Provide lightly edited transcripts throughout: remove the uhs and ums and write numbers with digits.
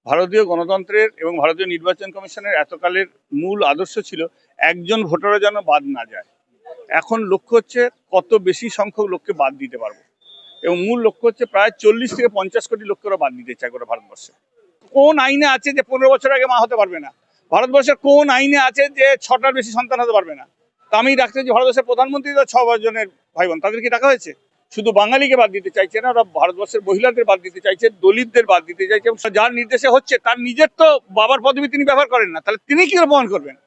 ভারতীয় গণতন্ত্রের এবং ভারতীয় নির্বাচন কমিশনের এতকালের মূল আদর্শ ছিল একজন ভোটারও যেন বাদ না যায়। এখন লক্ষ্য হচ্ছে কত বেশি সংখ্যক লোককে বাদ দিতে পারবো, এবং মূল লক্ষ্য হচ্ছে প্রায় 40 থেকে 50 কোটি লোককে ওরা বাদ দিতে চায় গোটা ভারতবর্ষে। কোন আইনে আছে যে 15 বছর আগে মা হতে পারবে না? ভারতবর্ষের কোন আইনে আছে যে 6টার বেশি সন্তান হতে পারবে না? তা আমি ডাকতে যে ভারতবর্ষের প্রধানমন্ত্রী তো 6 জনের ভাই বোন, তাদের কি ডাকা হয়েছে? শুধু বাঙালিকে বাদ দিতে চাইছে না, ওরা ভারতবর্ষের মহিলাদের বাদ দিতে চাইছে, দলিতদের বাদ দিতে চাইছে। যার নির্দেশে হচ্ছে তার নিজের তো বাবার পদবি তিনি ব্যবহার করেন না, তাহলে তিনি কি করে প্রমাণ করবেন?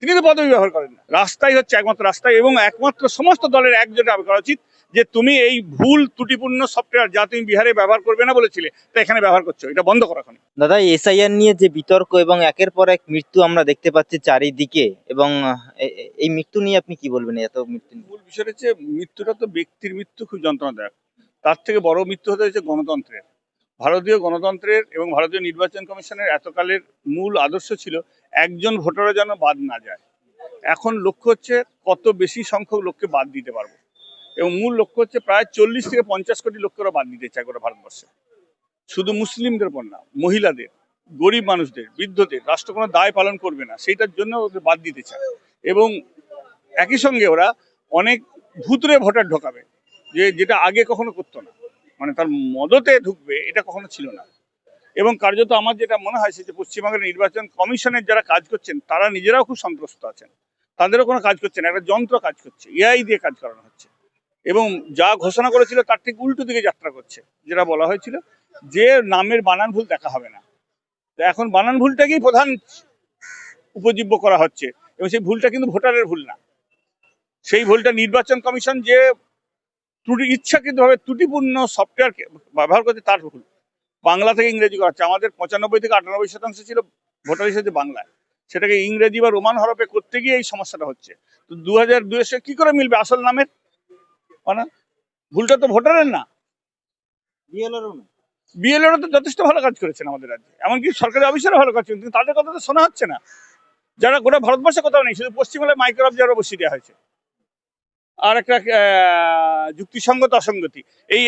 তিনি তো পদবি ব্যবহার করেন না। রাস্তাই হচ্ছে একমাত্র রাস্তা, এবং একমাত্র সমস্ত দলের একজোট করা উচিত যে তুমি এই ভুল ত্রুটিপূর্ণ সফটওয়্যার যা তুমি বিহারে ব্যবহার করবে না বলেছিলে, তা এখানে ব্যবহার করছো, এটা বন্ধ করা। দাদা, এসআইআর নিয়ে যে বিতর্ক এবং একের পর এক মৃত্যু আমরা দেখতে পাচ্ছি চারিদিকে, এবং এই মৃত্যু নিয়ে আপনি কি বলবেন? এত মৃত্যু মূল বিষয় হচ্ছে মৃত্যুটা তো ব্যক্তির মৃত্যু খুব যন্ত্রণাদায়ক, তার থেকে বড় মৃত্যু হতে হচ্ছে গণতন্ত্রের। ভারতীয় গণতন্ত্রের এবং ভারতীয় নির্বাচন কমিশনের এতকালের মূল আদর্শ ছিল একজন ভোটারও যেন বাদ না যায়। এখন লক্ষ্য হচ্ছে কত বেশি সংখ্যক লোককে বাদ দিতে পারবো, এবং মূল লক্ষ্য হচ্ছে প্রায় 40 থেকে 50 কোটি লোককে ওরা বাদ দিতে চায় গোটা ভারতবর্ষে। শুধু মুসলিমদের উপর না, মহিলাদের, গরিব মানুষদের, বৃদ্ধদের রাষ্ট্র কোনো দায় পালন করবে না, সেইটার জন্য ওদের বাদ দিতে চায়। এবং একই সঙ্গে ওরা অনেক ভুতুরে ভোটার ঢোকাবে, যেটা আগে কখনো করতো না, মানে তার মদতে ঢুকবে, এটা কখনো ছিল না। এবং কার্যত আমার যেটা মনে হয় যে পশ্চিমবঙ্গের নির্বাচন কমিশনের যারা কাজ করছেন তারা নিজেরাও খুব সন্ত্রস্ত আছেন, তাদেরও কোনো কাজ করছে না, একটা যন্ত্র কাজ করছে, এআই দিয়ে কাজ করানো হচ্ছে, এবং যা ঘোষণা করেছিল তার ঠিক উল্টো দিকে যাত্রা করছে। যেটা বলা হয়েছিল যে নামের বানান ভুল দেখা হবে না, এখন বানান ভুলটাকেই প্রধান উপজীব্য করা হচ্ছে, এবং সেই ভুলটা কিন্তু ভোটারের ভুল না, সেই ভুলটা নির্বাচন কমিশন যে ইচ্ছাকৃতভাবে ত্রুটিপূর্ণ সফটওয়্যার ব্যবহার করছে তার ভুল। বাংলা থেকে ইংরেজি করা হচ্ছে, আমাদের 95 থেকে 98% ছিল ভোটার হিসেবে বাংলায়, সেটাকে ইংরেজি বা রোমান হরফে করতে গিয়ে এই সমস্যাটা হচ্ছে। তো 2002 সে কি করে মিলবে আসল নামের মানে? ভুলটা তো ভোটারের না, বিএলওরা তো যথেষ্ট ভালো কাজ করেছেন আমাদের রাজ্যে, এমনকি সরকারি অফিসারও ভালো কাজ করেছেন, কিন্তু তাদের কথা তো শোনা হচ্ছে না। যারা গোটা ভারতবর্ষে কোথাও নেই, শুধু পশ্চিমবাংলায় মাইক্রো অবজারভার বসিয়ে দেওয়া হয়েছে। আর একটা যুক্তিসঙ্গত অসঙ্গতি,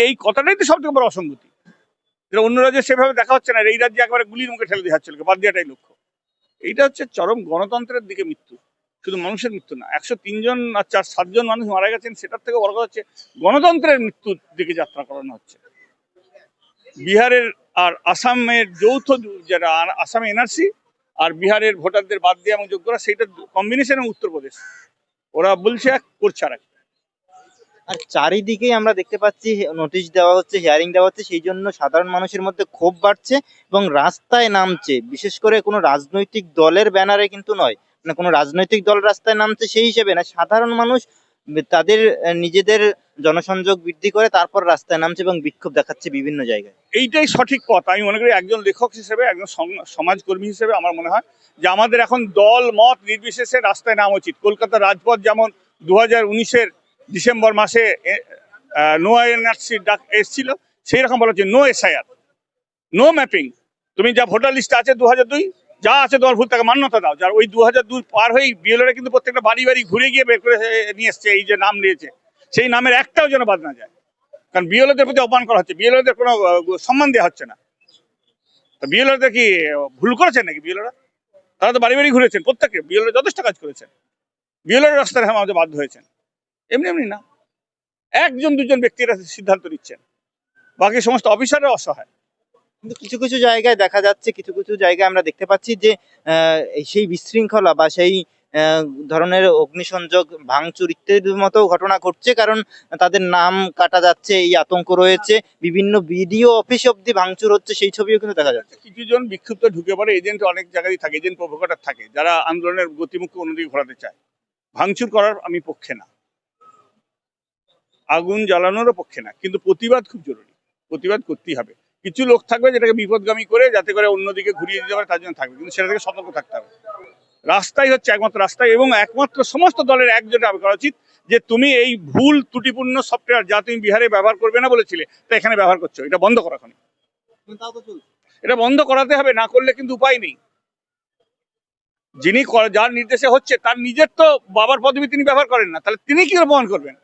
এই কথাটাই তো সব থেকে বড় অসঙ্গতি, যেটা অন্য রাজ্যে সেভাবে দেখা হচ্ছে না। এই রাজ্যে একেবারে গুলির মুখে ঠেলে দেওয়া হচ্ছে, বাদ দেওয়াটাই লক্ষ্য। এইটা হচ্ছে চরম গণতন্ত্রের দিকে মৃত্যু, শুধু মানুষের মৃত্যু না। 103 জন আর 7 জন মানুষ মারা গেছেন, সেটার থেকে বড় কথা হচ্ছে গণতন্ত্রের মৃত্যুর দিকে যাত্রা করানো হচ্ছে। বিহারের আর আসামের যৌথ, যেটা আসামে এনআরসি আর বিহারের ভোটারদের বাদ দেওয়া এবং যোগ্যরা, সেইটা কম্বিনেশন, উত্তরপ্রদেশ ওরা বলছে এক, করছে আর এক। আর চারিদিকেই আমরা দেখতে পাচ্ছি নোটিশ দেওয়া হচ্ছে, হিয়ারিং দেওয়া হচ্ছে, সেই জন্য সাধারণ মানুষের মধ্যে ক্ষোভ বাড়ছে এবং রাস্তায় নামছে। বিশেষ করে কোনো রাজনৈতিক দলের ব্যানারে কিন্তু নয়, মানে কোনো রাজনৈতিক দল রাস্তায় নামছে সেই হিসেবে না, সাধারণ মানুষ তাদের নিজেদের জনসংযোগ বৃদ্ধি করে তারপর রাস্তায় নামছে এবং বিক্ষোভ দেখাচ্ছে বিভিন্ন জায়গায়। এইটাই সঠিক পথ। আমি মনে করি একজন লেখক হিসেবে, একজন সমাজকর্মী হিসেবে আমার মনে হয় যে আমাদের এখন দল মত নির্বিশেষে রাস্তায় নামা উচিত। কলকাতার রাজপথ যেমন 2019-এর ডিসেম্বর মাসে নো এনআরসি ডাক এসেছিল, সেই রকম বলা হচ্ছে নো এসআইআর, নো ম্যাপিং। তুমি যা ভোটার লিস্টে আছে 2002, যা আছে তোমার ভুল, তাকে মান্যতা দাও। যার ওই 2002 পার হয়েই বিএলওরা কিন্তু প্রত্যেকটা বাড়ি বাড়ি ঘুরে গিয়ে বের করে নিয়ে এসছে এই যে নাম নিয়েছে, সেই নামের একটাও যেন বাদ না যায়, কারণ বিএলওদের প্রতি অপমান করা হচ্ছে, বিএলওদের কোনো সম্মান দেওয়া হচ্ছে না। বিএলওদের কি ভুল করেছেন নাকি বিএলওরা? তারা তো বাড়ি বাড়ি ঘুরেছেন, প্রত্যেকে বিএলও যথেষ্ট কাজ করেছেন, বিএলওর রাস্তায় আমাদের বাধ্য হয়েছেন। এমনি এমনি না, একজন দুজন ব্যক্তিরা সিদ্ধান্ত নিচ্ছেন, বাকি সমস্ত অফিসাররা অসহায়। কিন্তু কিছু কিছু জায়গায় দেখা যাচ্ছে, কিছু কিছু জায়গায় আমরা দেখতে পাচ্ছি যে সেই বিশৃঙ্খলা বা সেই ধরনের অগ্নিসংযোগ, ভাঙচুর ইত্যাদির মতো ঘটনা ঘটছে, কারণ তাদের নাম কাটা যাচ্ছে, এই আতঙ্ক রয়েছে। বিভিন্ন বিডিও অফিস অব্দি ভাঙচুর হচ্ছে, সেই ছবিও কিন্তু দেখা যাচ্ছে। কিছু জন বিক্ষুব্ধ ঢুকে পড়ে, এজেন্ট অনেক জায়গায় থাকে, এজেন্ট প্রভোকাটার থাকে, যারা আন্দোলনের গতিমুখকে অন্যদিকে ঘোরাতে চায়। ভাঙচুর করার আমি পক্ষে না, আগুন জ্বালানোরও পক্ষে না, কিন্তু প্রতিবাদ খুব জরুরি, প্রতিবাদ করতেই হবে। কিছু লোক থাকবে যেটাকে বিপদগামী করে যাতে করে অন্যদিকে ঘুরিয়ে দিতে পারে, তার জন্য থাকবে, কিন্তু সেটা থেকে সতর্ক থাকতে হবে। রাস্তাই হচ্ছে একমাত্র রাস্তা, এবং একমাত্র সমস্ত দলের একজোটে করা উচিত যে তুমি এই ভুল ত্রুটিপূর্ণ সফটওয়্যার যা তুমি বিহারে ব্যবহার করবে না বলেছিলে, তা এখানে ব্যবহার করছো, এটা বন্ধ করা। এটা বন্ধ করাতে হবে, না করলে কিন্তু উপায় নেই। যিনি যার নির্দেশে হচ্ছে তার নিজের তো বাবার পদবি তিনি ব্যবহার করেন না, তাহলে তিনি কি করে প্রমাণ করবেন?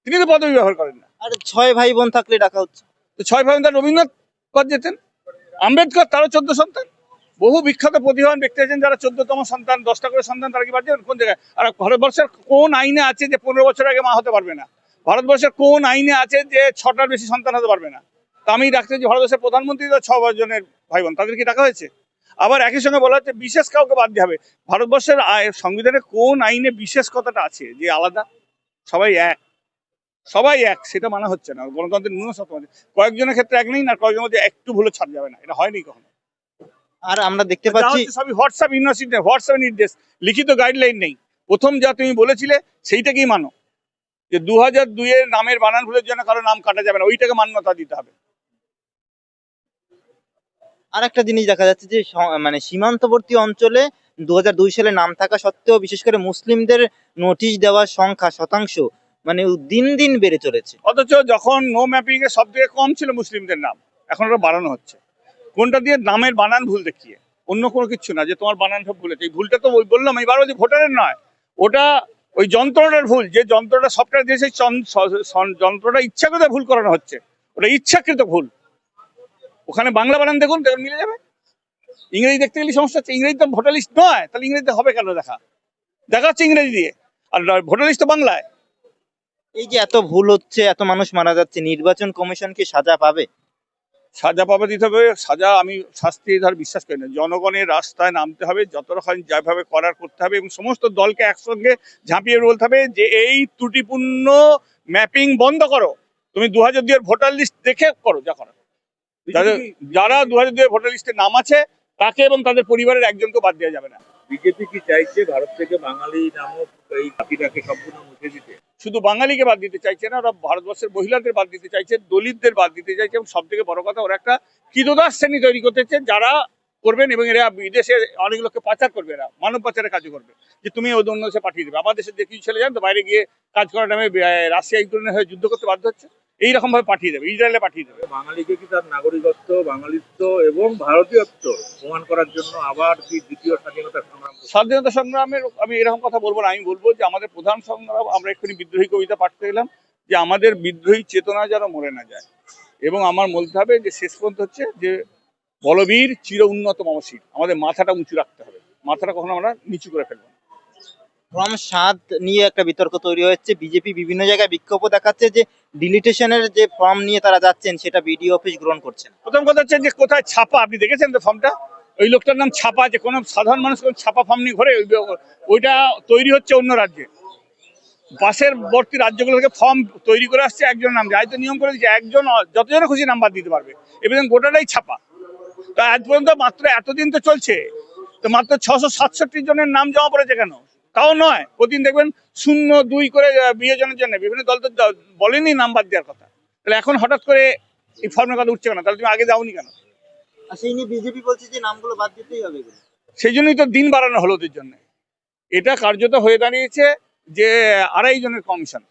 তিনি তো পদবি ব্যবহার করেন না। আর 6 ভাই বোন থাকলে ডাকা হচ্ছে, তো 6 ভাই বোন, তার রবীন্দ্রনাথ কর যেতেন, আম্বেদকর তারও 14 সন্তান, বহু বিখ্যাত প্রতিভাবান ব্যক্তি আছেন যারা 14তম সন্তান, 10টা করে সন্তান, তারা কি বাদ যাবেন কোন জায়গায়? আর ভারতবর্ষের কোন আইনে আছে যে 15 বছর আগে মা হতে পারবে না? ভারতবর্ষের কোন আইনে আছে যে 6টার বেশি সন্তান হতে পারবে না? তা আমি ডাকতে যে ভারতবর্ষের প্রধানমন্ত্রী তো 6 জনের ভাই বোন, তাদের কি ডাকা হয়েছে? আবার একই সঙ্গে বলা হচ্ছে বিশেষ কাউকে বাদ দিয়ে হবে। ভারতবর্ষের সংবিধানে কোন আইনে বিশেষ কথাটা আছে যে আলাদা? সবাই এক, সবাই এক, সেটা মানা হচ্ছে না। গণতন্ত্রের ন্যূনতম আছে। কয়েকজনের ক্ষেত্রে এক নেই না, কয়েকজনের মধ্যে একটু ভুলে ছাড় যাবে না, এটা হয়নি কখনো। আর আমরা দেখতে যা পাচ্ছি হচ্ছে সবই হোয়াটসঅ্যাপ ইউনিভার্সিটি, হোয়াটসঅ্যাপ নির্দেশ, লিখিত গাইডলাইন নেই। প্রথম যা তুমি বলেছিলে সেইটাকেই মানো, যে 2002 এর নামের বানান ভুলের জন্য কারো নাম কাটা যাবে না, ওইটাকে মান্যতা দিতে হবে। আর একটা জিনিস দেখা যাচ্ছে যে মানে সীমান্তবর্তী অঞ্চলে 2002 সালে নাম থাকা সত্ত্বেও বিশেষ করে মুসলিমদের নোটিশ দেওয়ার সংখ্যা শতাংশ মানে দিন দিন বেড়ে চলেছে। অথচ যখন নো ম্যাপিং এ সব থেকে কম ছিল মুসলিমদের নাম, এখন ওটা বাড়ানো হচ্ছে। কোনটা দিয়ে? নামের বানান ভুল দেখিয়ে, অন্য কোনো কিছু না, যে তোমার বানান সব ভুলেছে। এই ভুলটা তো ওই বললাম এবার, যে ভোটারের নয়, ওটা ওই যন্ত্রটার ভুল, যে যন্ত্রটা সফটওয়্যার দিয়েছে যন্ত্রটা ইচ্ছা করে ভুল করানো হচ্ছে, ওটা ইচ্ছাকৃত ভুল। ওখানে বাংলা বানান দেখুন, দেখুন মিলে যাবে। ইংরেজি দেখতে গেলে সমস্যা হচ্ছে, ইংরেজি তো ভোটার লিস্ট নয়, তাহলে ইংরেজিতে হবে কেন? দেখা হচ্ছে ইংরেজি দিয়ে, আর ভোটার লিস্ট তো বাংলায়। এই যে এত ভুল হচ্ছে, এত মানুষ মারা যাচ্ছে, নির্বাচন কমিশন কি সাজা পাবে? সাজা পাবে, দিতে হবে সাজা। আমি শাস্তি ধর বিশ্বাস করি না। জনগণের রাস্তায় নামতে হবে, যত রকম যেভাবে করার করতে হবে, এবং সমস্ত দলকে একসঙ্গে ঝাঁপিয়ে বলতে হবে যে এই ত্রুটিপূর্ণ ম্যাপিং বন্ধ করো। তুমি 2002 এর ভোটার লিস্ট দেখে করো যা করো। যারা 2002 এর ভোটার লিস্টে নাম আছে তাকে এবং তাদের পরিবারের একজনকে বাদ দেওয়া যাবে না। বিজেপি কি চাইছে ভারত থেকে বাঙালি নামক এই জাতিটাকে সম্পূর্ণ মুছে দিতে? শুধু বাঙালিকে বাদ দিতে চাইছে না, ওরা ভারতবর্ষের মহিলাদের বাদ দিতে চাইছে, দলিতদের বাদ দিতে চাইছে, এবং সব থেকে বড় কথা, ওরা একটা কৃতদাস শ্রেণী তৈরি করতেছে যারা করবেন, এবং এরা বিদেশে অনেক লোককে পাচার করবে, এরা মানব পাচারের কাজ করবে। যে তুমি ওই অন্য দেশে পাঠিয়ে দেবে। আমার দেশের যে কিছু ছেলে জানো তো, বাইরে গিয়ে কাজ করার নামে রাশিয়া ইউক্রেনের হয়ে যুদ্ধ করতে বাধ্য হচ্ছে, এইরকম ভাবে পাঠিয়ে দেবে, ইসরায়েলে পাঠিয়ে দেবে। বাঙালিকে কি তার নাগরিকত্ব, বাঙালিত্ব এবং ভারতীয়ত্ব প্রমাণ করার জন্য আবার কি দ্বিতীয় স্বাধীনতা সংগ্রাম করবে? স্বাধীনতা সংগ্রামের আমি এরকম কথা বলবো না। আমি বলবো যে আমাদের প্রধান সংগ্রাম, আমরা এক্ষুনি বিদ্রোহী কবিতা পাঠ পেলাম, যে আমাদের বিদ্রোহী চেতনা যেন মরে না যায়। এবং আমার বলতে হবে যে শেষ পর্যন্ত হচ্ছে যে বলবীর চির উন্নত মমশির, আমাদের মাথাটা উঁচু রাখতে হবে, মাথাটা কখনো আমরা নিচু করে ফেলবো না। ফর্ম 7 নিয়ে একটা বিতর্ক তৈরি হচ্ছে, বিজেপি বিভিন্ন জায়গায় বিক্ষোভ দেখাচ্ছে যে ডিলিটেশনের যে ফর্ম নিয়ে তারা যাচ্ছেন সেটা বিডিও অফিস গ্রহণ করছে না। প্রথম কথা হচ্ছে যে কোথায় ছাপা, আপনি দেখেছেন তো ফর্মটা? ওই লোকটার নাম ছাপা, যে কোনো সাধারণ মানুষ কোনো ছাপা ফর্ম নিয়ে ঘরে, ওইটা তৈরি হচ্ছে অন্য রাজ্যে। পাশের বর্তী রাজ্যগুলো থেকে ফর্ম তৈরি করে আসছে একজনের নাম, যাই তো নিয়ম করে দিচ্ছে একজন যতজনের খুশি নাম্বার দিতে পারবে, এবং গোটাটাই ছাপা। তা আজ পর্যন্ত মাত্র এতদিন তো চলছে, তো মাত্র 667 জনের নাম জমা পড়েছে কেন? তাও নয়, প্রতিদিন দেখবেন 0-2 করে বিয়োজনের জন্য বিভিন্ন দল তো বলেনি নাম্বার দেওয়ার কথা। তাহলে এখন হঠাৎ করে এই ফর্মের কথা উঠছে কেন? তাহলে তুমি আগে যাওনি কেন? আর সেই নিয়ে বিজেপি বলছে যে নামগুলো বাদ দিতেই হবে এগুলো। সেই জন্যই তো দিন বাড়ানো হলো ওদের জন্য। এটা কার্যত হয়ে দাঁড়িয়েছে যে 2.5 জনের কমিশন।